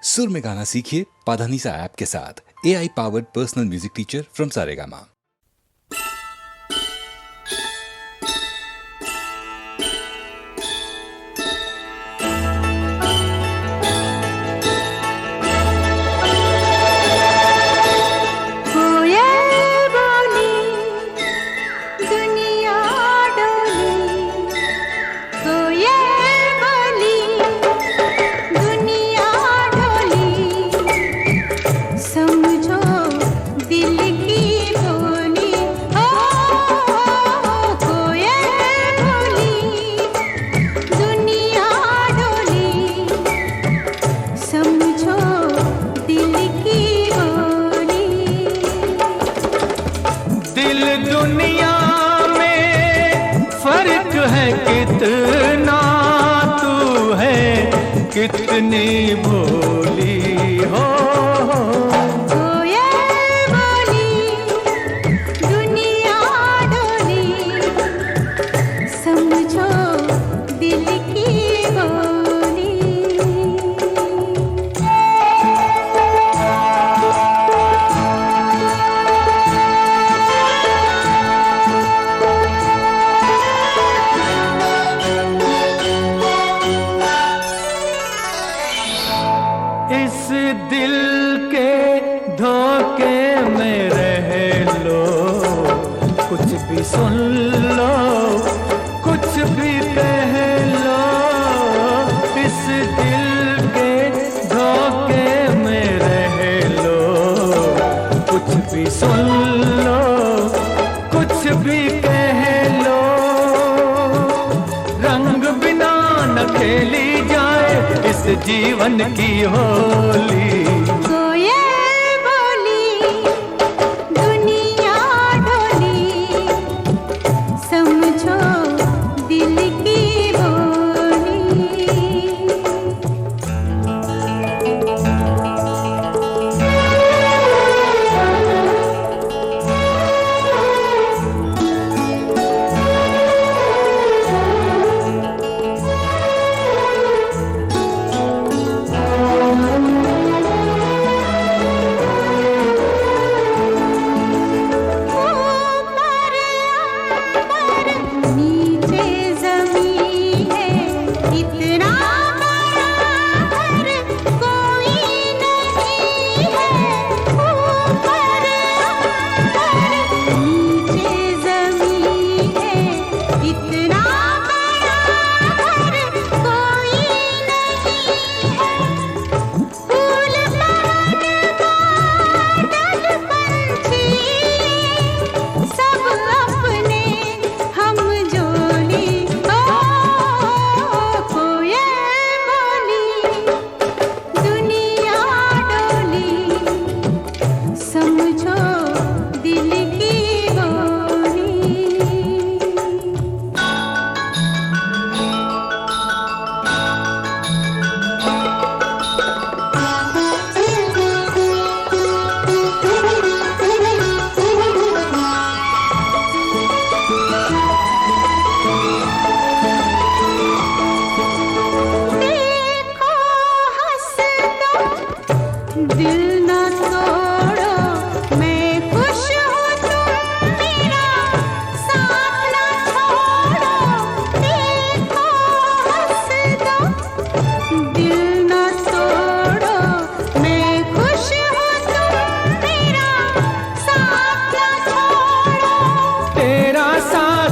सुर में गाना सीखिए पाधानीसा ऐप के साथ। AI powered personal music teacher from Saregama. दुनिया में फर्क है कितना, तू है कितनी भोली हो। इस दिल के धोखे में रह लो, कुछ भी सुन लो, कुछ भी कह लो। इस दिल के धोखे में रह लो, कुछ भी सुन लो, कुछ भी कह लो। रंग बिना न खेली जाए इस जीवन की होली।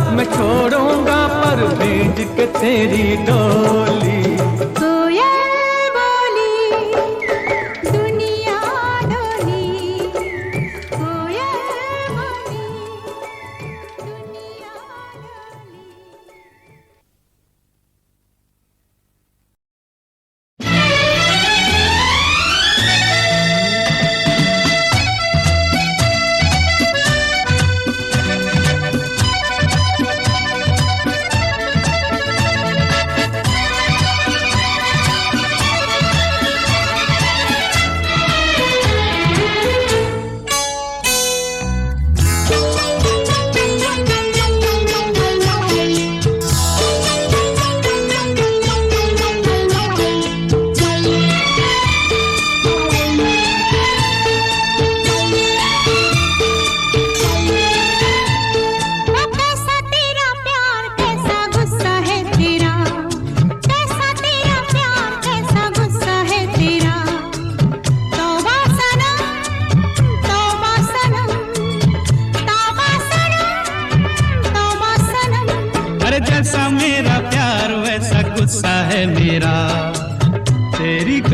मैं छोड़ूंगा पर भेज के तेरी डोली।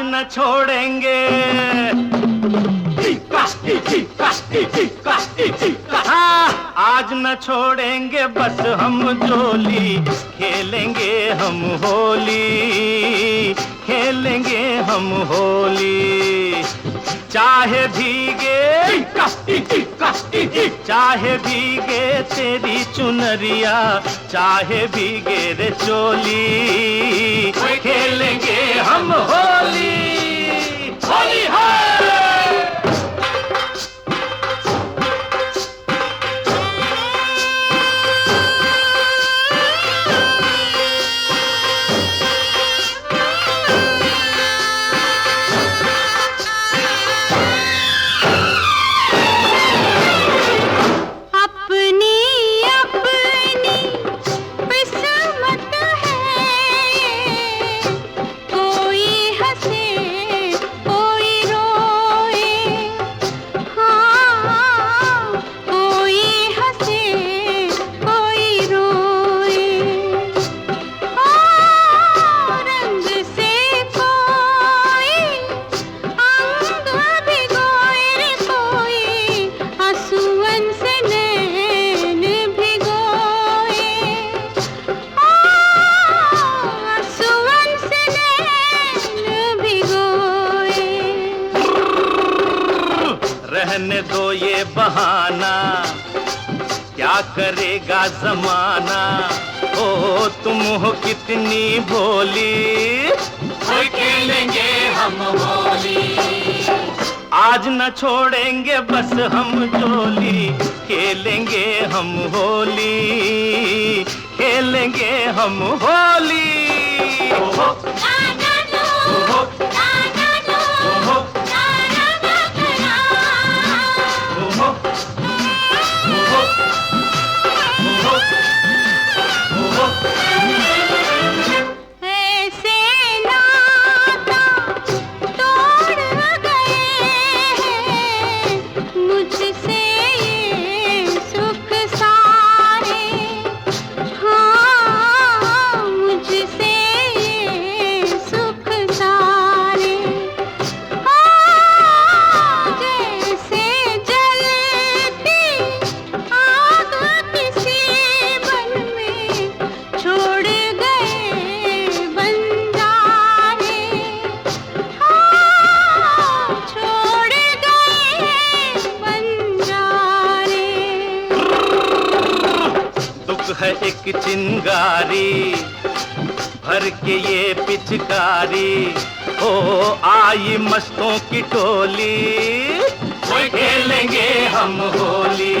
आज न छोड़ेंगे, हाँ आज न छोड़ेंगे बस हम जोली, खेलेंगे हम होली, खेलेंगे हम होली। चाहे भीगे, चाहे भीगे तेरी चुनरिया, चाहे भीगे रे चोली, खेलेंगे हम होली, होली है। रहने दो ये बहाना, क्या करेगा जमाना, ओ तुम हो कितनी भोली, खेलेंगे हम होली। आज न छोड़ेंगे बस हम जोली, खेलेंगे हम होली, खेलेंगे हम होली। है एक चिंगारी भर के ये पिचकारी, ओ आई मस्तों की टोली, खेलेंगे हम होली।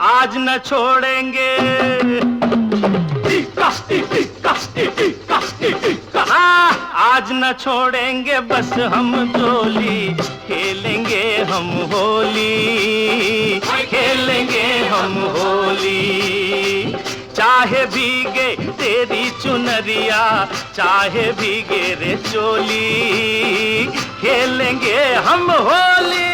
आज न छोड़ेंगे, आज न छोड़ेंगे बस हम जोली, खेलेंगे हम होली, खेलेंगे हम होली। चाहे भीगे तेरी चुनरिया, चाहे भीगे रे चोली, खेलेंगे हम होली।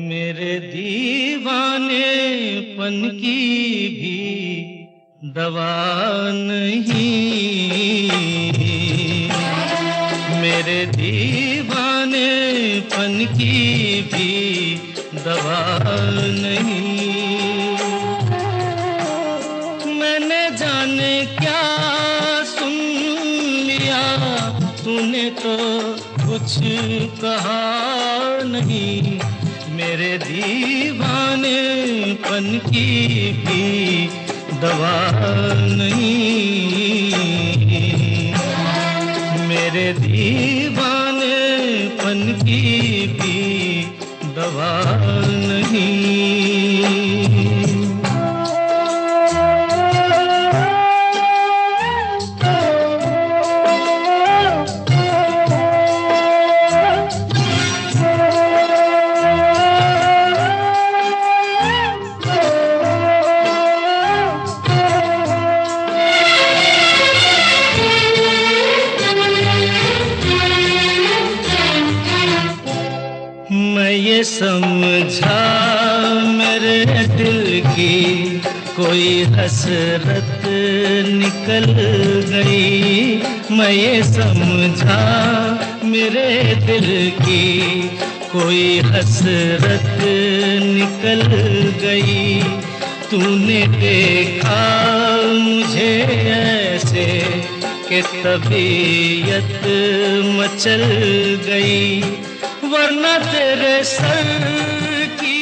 मेरे दीवानेपन की भी दवा नहीं, मेरे दीवानेपन की भी दवा नहीं। मैंने जाने क्या सुन लिया, तूने तो कुछ कहा नहीं। मेरे मेरे दीवानेपन की भी दवा नहीं, मेरे दीवानेपन की भी दवा नहीं। मैं ये समझा मेरे दिल की कोई हसरत निकल गई, मैं ये समझा मेरे दिल की कोई हसरत निकल गई। तूने देखा मुझे ऐसे कि तबीयत मचल गई, वरना तेरे सर की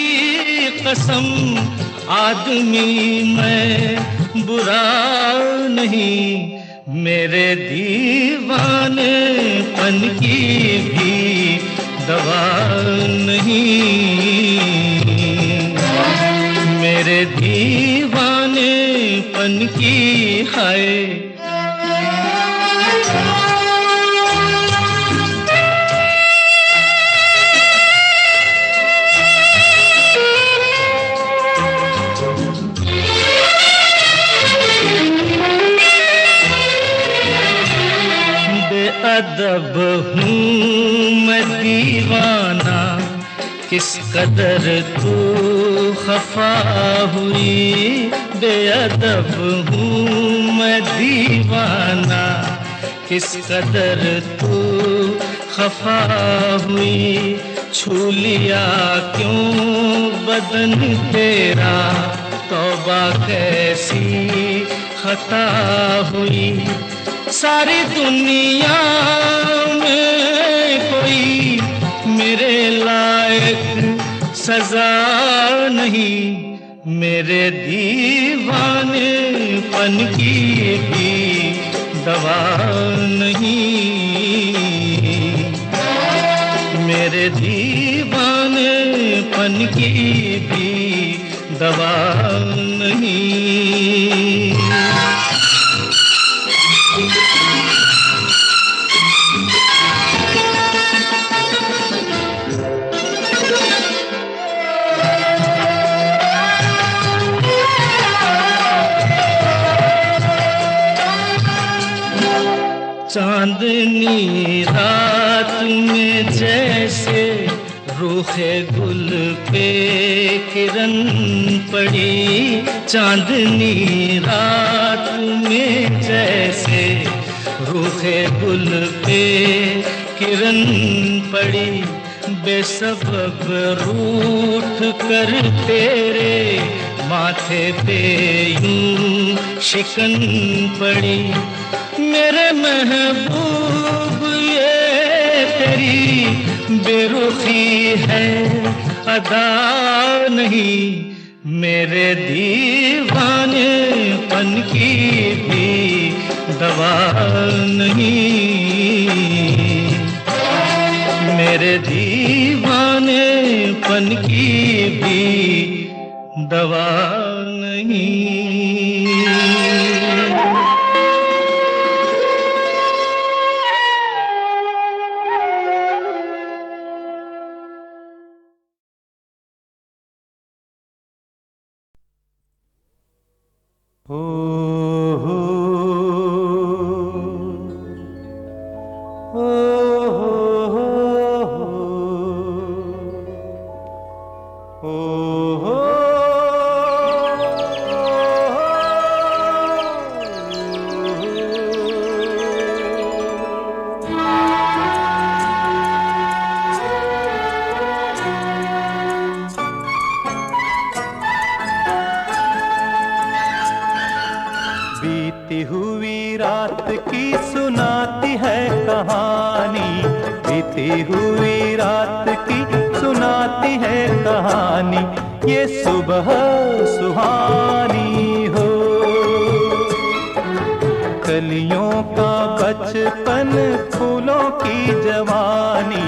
कसम आदमी मैं बुरा नहीं, मेरे दीवानेपन की भी दवा नहीं, मेरे दीवानेपन की है। अदब हूँ मैं दीवाना, किस कदर तू खफा हुई, बेअदब हूँ मैं दीवाना, किस कदर तू खफा हुई। छू लिया क्यों बदन तेरा, तौबा कैसी खता हुई। सारी दुनिया में कोई मेरे लायक सजा नहीं, मेरे दीवानेपन की भी दवा नहीं, मेरे दीवानेपन की भी दवा नहीं। चांदनी रात में जैसे रूखे गुल पे किरण पड़ी, चांदनी रात में जैसे रूखे गुल पे किरण पड़ी, बेसबब रूठ कर तेरे माथे पे यूं शिकन पड़ी। मेरे महबूब ये तेरी बेरुखी है अदा नहीं, मेरे दीवानेपन की भी दवा नहीं, मेरे दीवानेपन की भी दवा नहीं। ओ हो ओ हो ओ हो बीती हुई रात की सुनाती है कहानी, बीती हुई रात की सुनाती सुनाती है कहानी ये सुबह सुहानी हो। कलियों का बचपन फूलों की जवानी,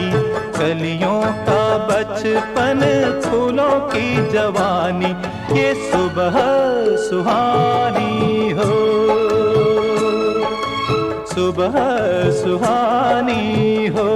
कलियों का बचपन फूलों की जवानी ये सुबह सुहानी हो, सुबह सुहानी हो।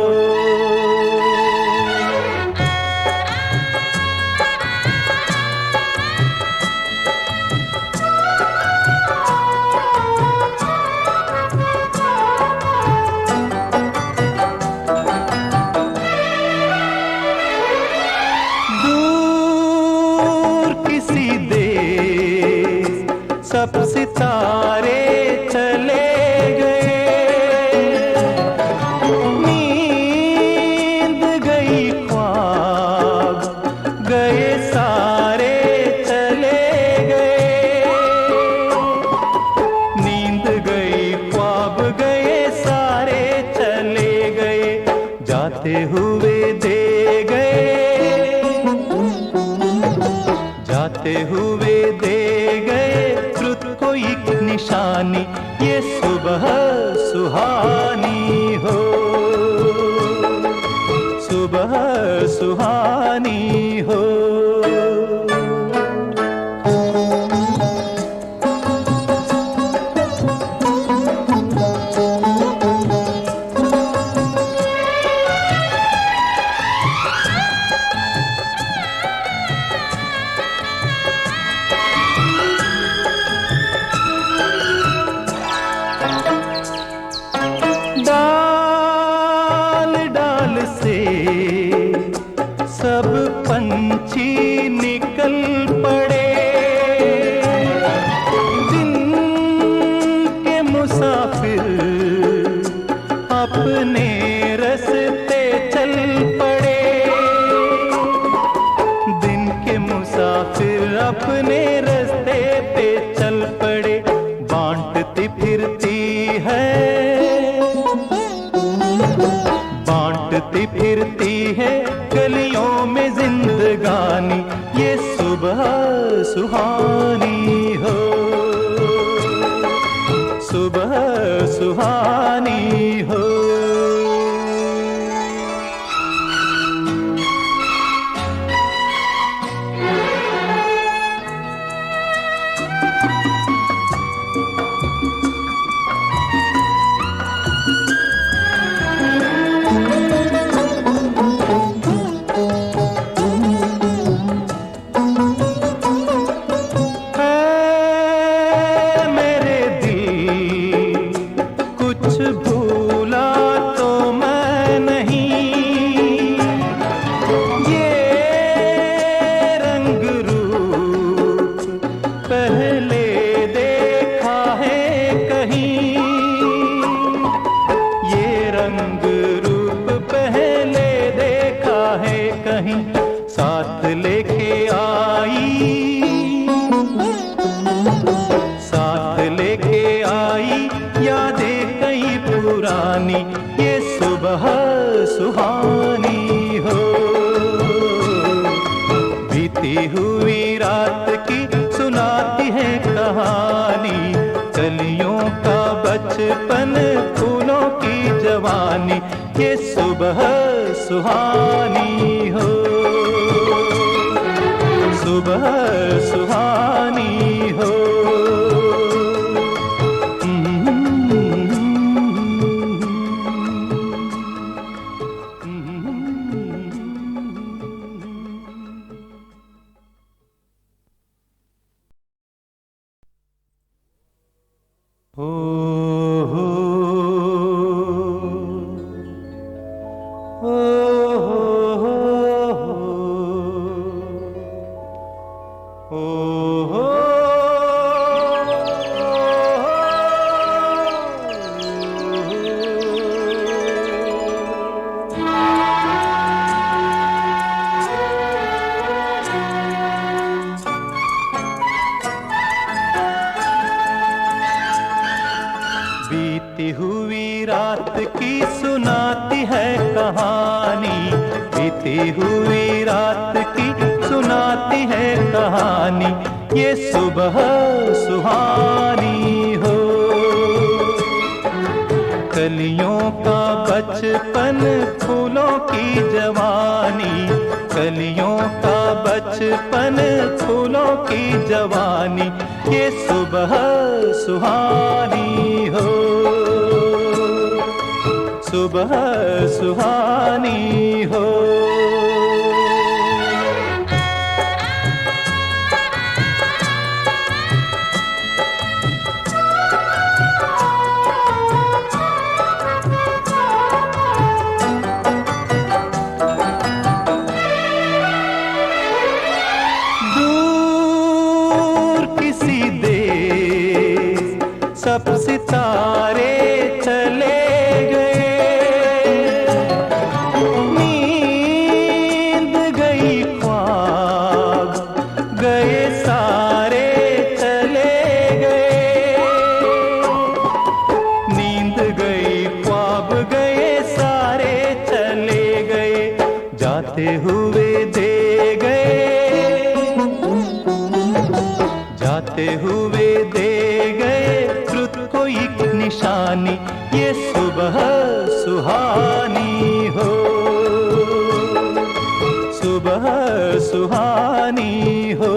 सब सितारे चले गए, नींद गई ख्वाब गए सारे चले गए, नींद गई ख्वाब गए सारे चले गए, जाते हुए दे गए, जाते हुए दे गए एक निशानी ये सुबह सुहानी हो, सुबह सुहानी हो। सब पंछी निकल पड़े, दिन के मुसाफिर अपने रास्ते चल पड़े, दिन के मुसाफिर अपने रास्ते पे चल पड़े, बांटती फिरती है, बांटती फिरती है गलियों में जिंदगानी ये सुबह सुहानी हो, सुबह सुहानी हो। साथ लेके आई, साथ लेके आई यादें कई पुरानी ये सुबह सुहानी हो, बीती हुई रात की सुनाती है कहानी, कलियों का बचपन फूलों की जवानी ये सुबह सुहानी हो, सुबह सुहानी हो। बीती हुई रात की सुनाती है कहानी, बीती हुई रात की सुनाती है कहानी, ये सुबह सुहानी हो। कलियों का बचपन फूलों की जवानी, कलियों का बचपन फूलों की जवानी, ये सुबह सुहानी हो, सुबह सुहानी हो। सब सितारे चले गए, नींद गई ख्वाब गए सारे चले गए, नींद गई ख्वाब गए सारे चले गए, जाते हुए दे गए, जाते हुए दे गए एक निशानी, ये सुबह सुहानी हो, सुबह सुहानी हो।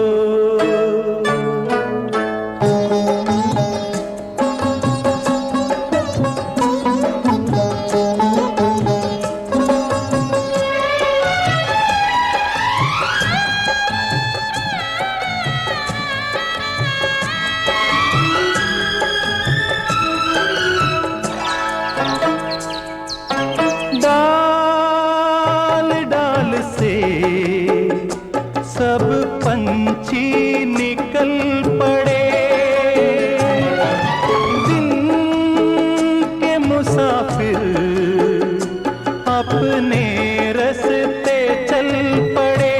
डाल डाल से सब पंछी निकल पड़े, दिन के मुसाफिर अपने रास्ते चल पड़े,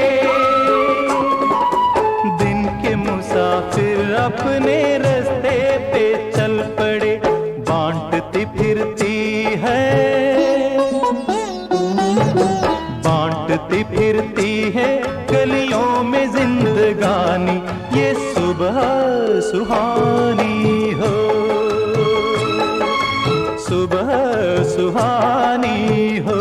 दिन के मुसाफिर अपने रास्ते पे चल पड़े, बांटती फिरती है, बांटती फिरती है गलियों में जिंदगानी, ये सुबह सुहानी हो, सुबह सुहानी हो।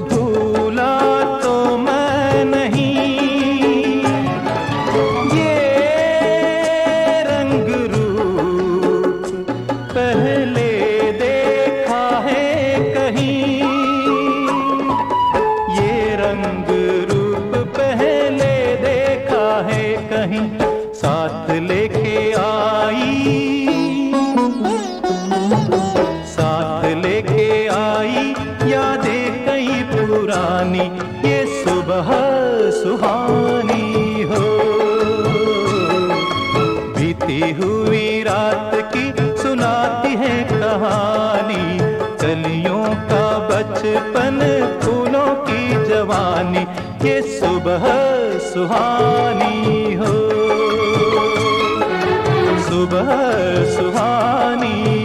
भूला तो मैं नहीं, ये रंग रूप पहले देखा है कहीं, ये रंग रूप पहले देखा है कहीं, साथ लेके आई, साथ लेके आई यादें कई पुरानी, ये सुबह सुहानी हो। बीती हुई रात की सुनाती है कहानी, कलियों का बचपन फूलों की जवानी, ये सुबह सुहानी हो, सुबह सुहानी